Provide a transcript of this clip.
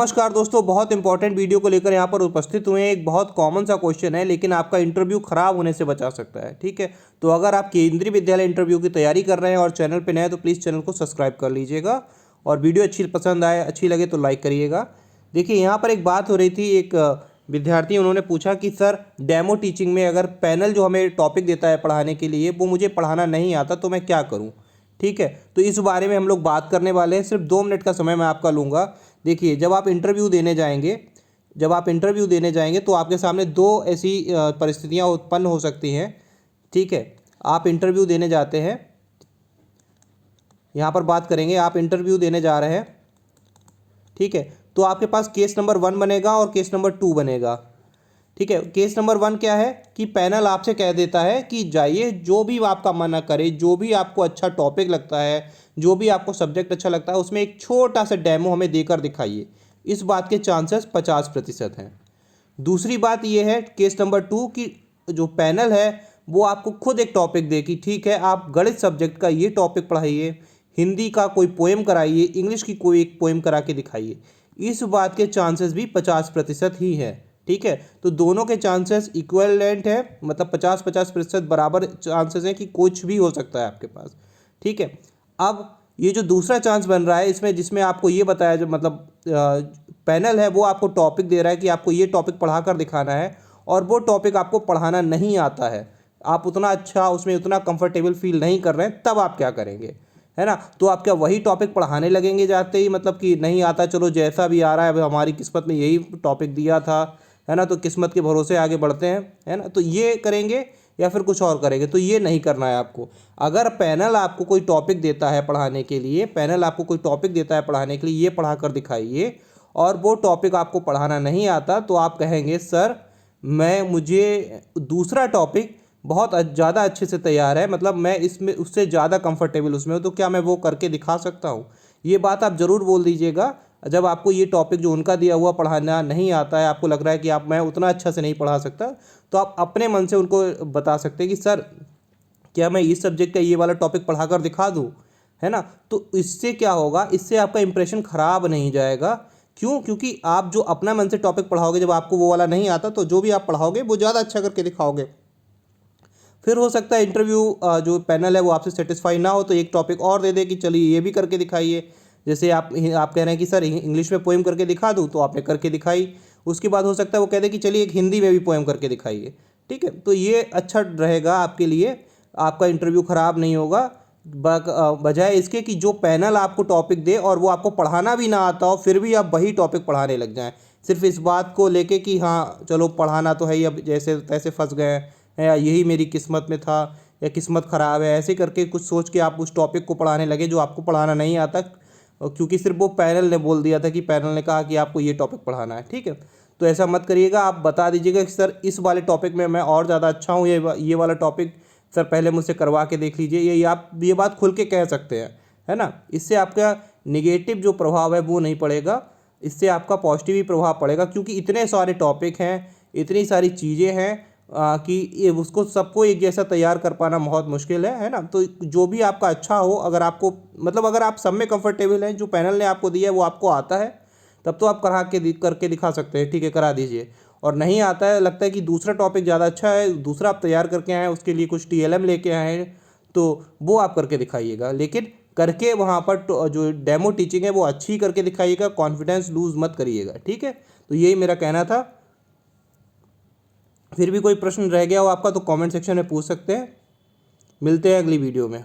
नमस्कार दोस्तों, बहुत इंपॉर्टेंट वीडियो को लेकर यहाँ पर उपस्थित हुए हैं। एक बहुत कॉमन सा क्वेश्चन है, लेकिन आपका इंटरव्यू खराब होने से बचा सकता है। ठीक है, तो अगर आप केंद्रीय विद्यालय इंटरव्यू की तैयारी कर रहे हैं और चैनल पे नए हैं तो प्लीज़ चैनल को सब्सक्राइब कर लीजिएगा और वीडियो पसंद आए, अच्छी लगे तो लाइक करिएगा। देखिए, यहाँ पर एक बात हो रही थी, एक विद्यार्थी उन्होंने पूछा कि सर, डेमो टीचिंग में अगर पैनल जो हमें टॉपिक देता है पढ़ाने के लिए वो मुझे पढ़ाना नहीं आता तो मैं क्या करूँ। ठीक है, तो इस बारे में हम लोग बात करने वाले हैं। सिर्फ 2 मिनट का समय मैं आपका लूँगा। देखिए, जब आप इंटरव्यू देने जाएंगे तो आपके सामने 2 ऐसी परिस्थितियां उत्पन्न हो सकती हैं। ठीक है, आप इंटरव्यू देने जाते हैं, यहाँ पर बात करेंगे, आप इंटरव्यू देने जा रहे हैं। ठीक है, तो आपके पास केस नंबर 1 बनेगा और केस नंबर 2 बनेगा। ठीक है, केस नंबर 1 क्या है कि पैनल आपसे कह देता है कि जाइए, जो भी आपका मन करे, जो भी आपको अच्छा टॉपिक लगता है, जो भी आपको सब्जेक्ट अच्छा लगता है, उसमें एक छोटा सा डेमो हमें देकर दिखाइए। इस बात के चांसेस 50% हैं। दूसरी बात यह है केस नंबर 2 की जो पैनल है वो आपको खुद एक टॉपिक दे कि ठीक है, आप गणित सब्जेक्ट का ये टॉपिक पढ़ाइए, हिंदी का कोई पोएम कराइए, इंग्लिश की कोई एक पोएम करा के दिखाइए। इस बात के चांसेस भी 50% ही है। ठीक है, तो दोनों के चांसेस इक्विवेलेंट है, मतलब 50-50% बराबर चांसेस हैं कि कुछ भी हो सकता है आपके पास। ठीक है, अब ये जो दूसरा चांस बन रहा है इसमें, जिसमें आपको ये बताया, जो मतलब पैनल है वो आपको टॉपिक दे रहा है कि आपको ये टॉपिक पढ़ा कर दिखाना है और वो टॉपिक आपको पढ़ाना नहीं आता है, आप उतना अच्छा उसमें उतना कंफर्टेबल फील नहीं कर रहे हैं, तब आप क्या करेंगे, है ना। तो आप क्या वही टॉपिक पढ़ाने लगेंगे जाते ही, मतलब कि नहीं आता, चलो जैसा भी आ रहा है, हमारी किस्मत में यही टॉपिक दिया था, है ना, तो किस्मत के भरोसे आगे बढ़ते हैं, है ना, तो ये करेंगे या फिर कुछ और करेंगे। तो ये नहीं करना है आपको। अगर पैनल आपको कोई टॉपिक देता है पढ़ाने के लिए, ये पढ़ा कर दिखाइए, और वो टॉपिक आपको पढ़ाना नहीं आता, तो आप कहेंगे सर, मुझे दूसरा टॉपिक बहुत ज़्यादा अच्छे से तैयार है, मतलब मैं इसमें उससे ज़्यादा कंफर्टेबल उसमें हूँ, तो क्या मैं वो करके दिखा सकता हूँ। ये बात आप ज़रूर बोल दीजिएगा जब आपको ये टॉपिक जो उनका दिया हुआ पढ़ाना नहीं आता है, आपको लग रहा है कि मैं उतना अच्छा से नहीं पढ़ा सकता, तो आप अपने मन से उनको बता सकते हैं कि सर, क्या मैं इस सब्जेक्ट का ये वाला टॉपिक पढ़ा कर दिखा दूँ, है ना। तो इससे क्या होगा, इससे आपका इंप्रेशन खराब नहीं जाएगा। क्यों? क्योंकि आप जो अपना मन से टॉपिक पढ़ाओगे, जब आपको वो वाला नहीं आता, तो जो भी आप पढ़ाओगे वो ज़्यादा अच्छा करके दिखाओगे। फिर हो सकता है इंटरव्यू जो पैनल है वो आपसे सेटिस्फाई ना हो, तो एक टॉपिक और दे दे कि चलिए ये भी करके दिखाइए। जैसे आप कह रहे हैं कि सर, इंग्लिश में पोएम करके दिखा दूँ, तो आपने करके दिखाई। उसके बाद हो सकता है वो कह दे कि चलिए एक हिंदी में भी पोएम करके दिखाइए। ठीक है, तो ये अच्छा रहेगा आपके लिए, आपका इंटरव्यू ख़राब नहीं होगा। बजाय इसके कि जो पैनल आपको टॉपिक दे और वो आपको पढ़ाना भी ना आता हो, फिर भी आप वही टॉपिक पढ़ाने लग जाएं, सिर्फ इस बात को लेके कि हाँ चलो पढ़ाना तो है ही, अब जैसे तैसे फंस गए हैं, या यही मेरी किस्मत में था, या किस्मत ख़राब है, ऐसे करके कुछ सोच के आप उस टॉपिक को पढ़ाने लगे जो आपको पढ़ाना नहीं आता, क्योंकि सिर्फ वो पैनल ने बोल दिया था कि पैनल ने कहा कि आपको ये टॉपिक पढ़ाना है। ठीक है, तो ऐसा मत करिएगा। आप बता दीजिएगा कि सर, इस वाले टॉपिक में मैं और ज़्यादा अच्छा हूँ, ये वाला टॉपिक सर पहले मुझसे करवा के देख लीजिए। ये आप ये बात खुल के कह सकते हैं, है ना। इससे आपका निगेटिव जो प्रभाव है वो नहीं पड़ेगा, इससे आपका पॉजिटिव ही प्रभाव पड़ेगा, क्योंकि इतने सारे टॉपिक हैं, इतनी सारी चीज़ें हैं कि ये उसको सबको एक जैसा तैयार कर पाना बहुत मुश्किल है ना। तो जो भी आपका अच्छा हो, अगर आपको मतलब अगर आप सब में कंफर्टेबल हैं, जो पैनल ने आपको दिया है वो आपको आता है, तब तो आप करके दिखा सकते हैं। ठीक है, करा दीजिए। और नहीं आता है, लगता है कि दूसरा टॉपिक ज़्यादा अच्छा है, दूसरा आप तैयार करके आए हैं, उसके लिए कुछ TLM लेके आए हैं, तो वो आप करके दिखाइएगा। लेकिन करके वहाँ पर जो डेमो टीचिंग है वो अच्छी करके दिखाइएगा, कॉन्फिडेंस लूज़ मत करिएगा। ठीक है, तो यही मेरा कहना था। फिर भी कोई प्रश्न रह गया हो आपका तो कमेंट सेक्शन में पूछ सकते हैं। मिलते हैं अगली वीडियो में।